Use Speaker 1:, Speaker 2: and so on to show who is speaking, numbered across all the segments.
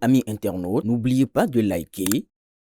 Speaker 1: Amis internautes, n'oubliez pas de liker,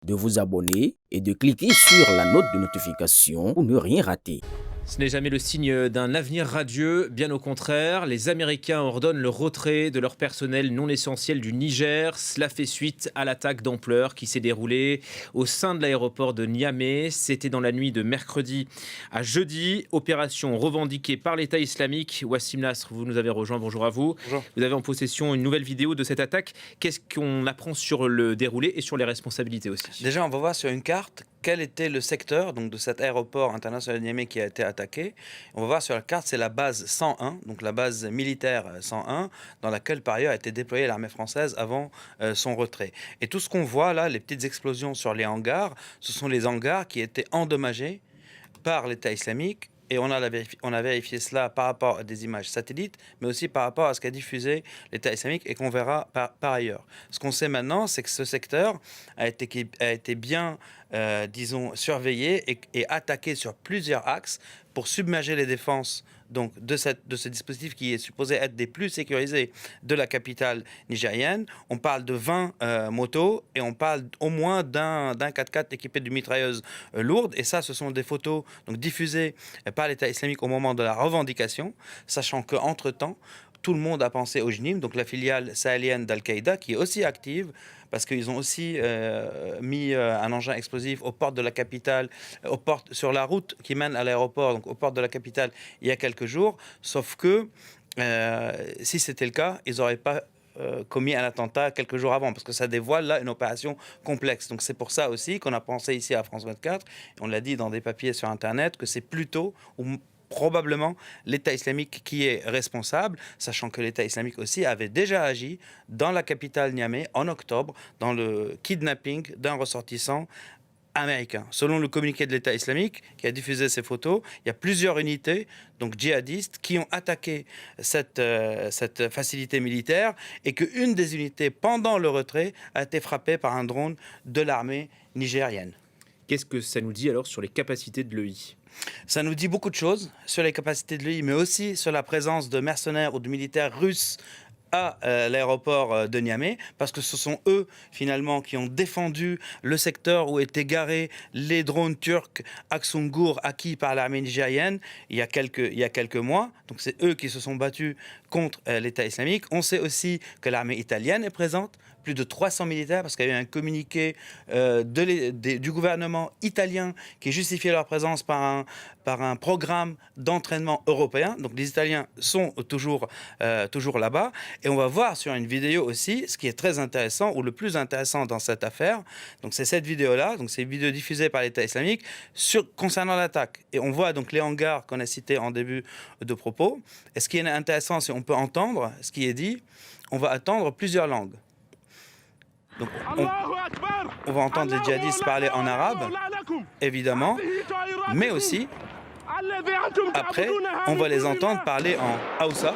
Speaker 1: de vous abonner et de cliquer sur la note de notification pour ne rien rater.
Speaker 2: Ce n'est jamais le signe d'un avenir radieux, bien au contraire. Les Américains ordonnent le retrait de leur personnel non essentiel du Niger. Cela fait suite à l'attaque d'ampleur qui s'est déroulée au sein de l'aéroport de Niamey. C'était dans la nuit de mercredi à jeudi. Opération revendiquée par l'État islamique. Wassim Nasr, vous nous avez rejoint, bonjour à vous.
Speaker 3: Bonjour.
Speaker 2: Vous avez en possession une nouvelle vidéo de cette attaque. Qu'est-ce qu'on apprend sur le déroulé et sur les responsabilités aussi?
Speaker 3: Déjà, on va voir sur une carte quel était le secteur donc, de cet aéroport international de Niamey qui a été attaqué. On va voir sur la carte, c'est la base 101, donc la base militaire 101, dans laquelle par ailleurs a été déployée l'armée française avant son retrait. Et tout ce qu'on voit là, les petites explosions sur les hangars, ce sont les hangars qui étaient endommagés par l'État islamique. Et on a vérifié cela par rapport à des images satellites, mais aussi par rapport à ce qu'a diffusé l'État islamique et qu'on verra par ailleurs. Ce qu'on sait maintenant, c'est que ce secteur a été bien, disons, surveillé et attaqué sur plusieurs axes pour submerger les défenses donc, de ce dispositif qui est supposé être des plus sécurisés de la capitale nigérienne. On parle de 20 motos et on parle au moins d'un 4x4 équipé de mitrailleuses lourdes. Et ça, ce sont des photos donc, diffusées par l'État islamique au moment de la revendication, sachant qu'entre-temps, tout le monde a pensé au JNIM, donc la filiale sahélienne d'Al-Qaïda, qui est aussi active, parce qu'ils ont aussi mis un engin explosif aux portes de la capitale, sur la route qui mène à l'aéroport, donc aux portes de la capitale, il y a quelques jours. Sauf que, si c'était le cas, ils n'auraient pas commis un attentat quelques jours avant, parce que ça dévoile là une opération complexe. Donc c'est pour ça aussi qu'on a pensé ici à France 24, on l'a dit dans des papiers sur Internet, que c'est plutôt probablement l'État islamique qui est responsable, sachant que l'État islamique aussi avait déjà agi dans la capitale Niamey en octobre, dans le kidnapping d'un ressortissant américain. Selon le communiqué de l'État islamique qui a diffusé ces photos, il y a plusieurs unités, donc djihadistes, qui ont attaqué cette facilité militaire et qu'une des unités, pendant le retrait, a été frappée par un drone de l'armée nigérienne.
Speaker 2: Qu'est-ce que ça nous dit alors sur les capacités de l'EI?
Speaker 3: Ça nous dit beaucoup de choses sur les capacités de l'EI, mais aussi sur la présence de mercenaires ou de militaires russes à l'aéroport de Niamey, parce que ce sont eux, finalement, qui ont défendu le secteur où étaient garés les drones turcs Aksungur acquis par l'armée nigérienne il y a quelques mois. Donc c'est eux qui se sont battus contre l'État islamique. On sait aussi que l'armée italienne est présente, plus de 300 militaires, parce qu'il y a eu un communiqué du gouvernement italien qui justifiait leur présence par un programme d'entraînement européen. Donc les Italiens sont toujours là-bas. Et on va voir sur une vidéo aussi, ce qui est très intéressant, ou le plus intéressant dans cette affaire. Donc c'est cette vidéo-là, donc c'est une vidéo diffusée par l'État islamique concernant l'attaque. Et on voit donc les hangars qu'on a cités en début de propos. Et ce qui est intéressant, c'est qu'on peut entendre ce qui est dit. On va entendre plusieurs langues. Donc, on va entendre les djihadistes parler en arabe, évidemment, mais aussi, après, on va les entendre parler en Hausa,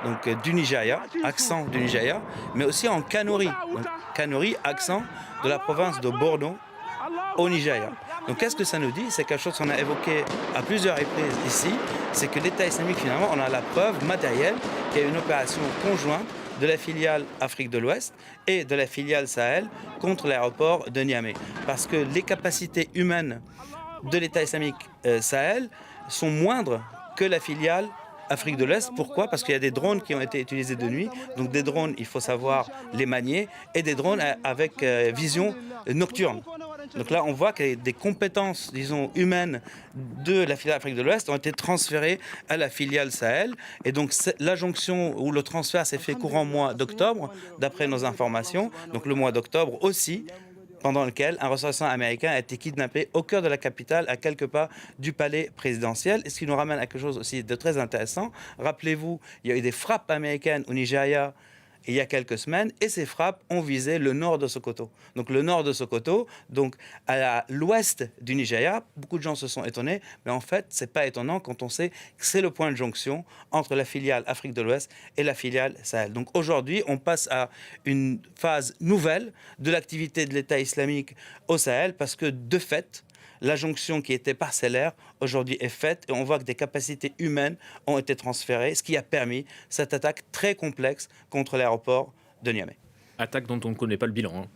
Speaker 3: donc du Nigeria, accent du Nigeria, mais aussi en Kanuri, donc Kanuri, accent de la province de Borno, au Nigeria. Donc qu'est-ce que ça nous dit? C'est quelque chose qu'on a évoqué à plusieurs reprises ici, c'est que l'État islamique, finalement, on a la preuve matérielle qu'il y a une opération conjointe de la filiale Afrique de l'Ouest et de la filiale Sahel contre l'aéroport de Niamey. Parce que les capacités humaines de l'État islamique Sahel sont moindres que la filiale Afrique de l'Est. Pourquoi? Parce qu'il y a des drones qui ont été utilisés de nuit. Donc des drones, il faut savoir les manier, et des drones avec vision nocturne. Donc là, on voit que des compétences, disons, humaines de la filiale Afrique de l'Ouest ont été transférées à la filiale Sahel. Et donc la jonction ou le transfert s'est fait courant mois d'octobre, d'après nos informations. Donc le mois d'octobre aussi, pendant lequel un ressortissant américain a été kidnappé au cœur de la capitale, à quelques pas du palais présidentiel. Et ce qui nous ramène à quelque chose aussi de très intéressant. Rappelez-vous, il y a eu des frappes américaines au Nigeria il y a quelques semaines, et ces frappes ont visé le nord de Sokoto. Donc le nord de Sokoto, donc à l'ouest du Nigeria, beaucoup de gens se sont étonnés, mais en fait, c'est pas étonnant quand on sait que c'est le point de jonction entre la filiale Afrique de l'Ouest et la filiale Sahel. Donc aujourd'hui, on passe à une phase nouvelle de l'activité de l'État islamique au Sahel, parce que de fait, la jonction qui était parcellaire, aujourd'hui est faite, et on voit que des capacités humaines ont été transférées, ce qui a permis cette attaque très complexe contre l'aéroport de Niamey.
Speaker 2: Attaque dont on ne connaît pas le bilan.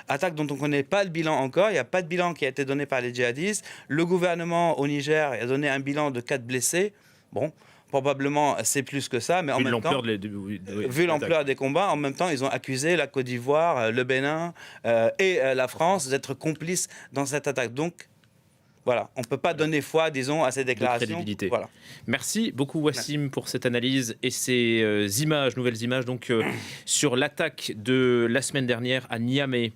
Speaker 3: Attaque dont on ne connaît pas le bilan encore. Il n'y a pas de bilan qui a été donné par les djihadistes. Le gouvernement au Niger a donné un bilan de 4 blessés. Bon, probablement c'est plus que ça, mais en même temps, vu l'ampleur des combats, en même temps, ils ont accusé la Côte d'Ivoire, le Bénin et la France d'être complices dans cette attaque. Donc, voilà, on ne peut pas donner foi, disons, à ces déclarations. Voilà.
Speaker 2: Merci beaucoup Wassim pour cette analyse et ces nouvelles images donc, sur l'attaque de la semaine dernière à Niamey.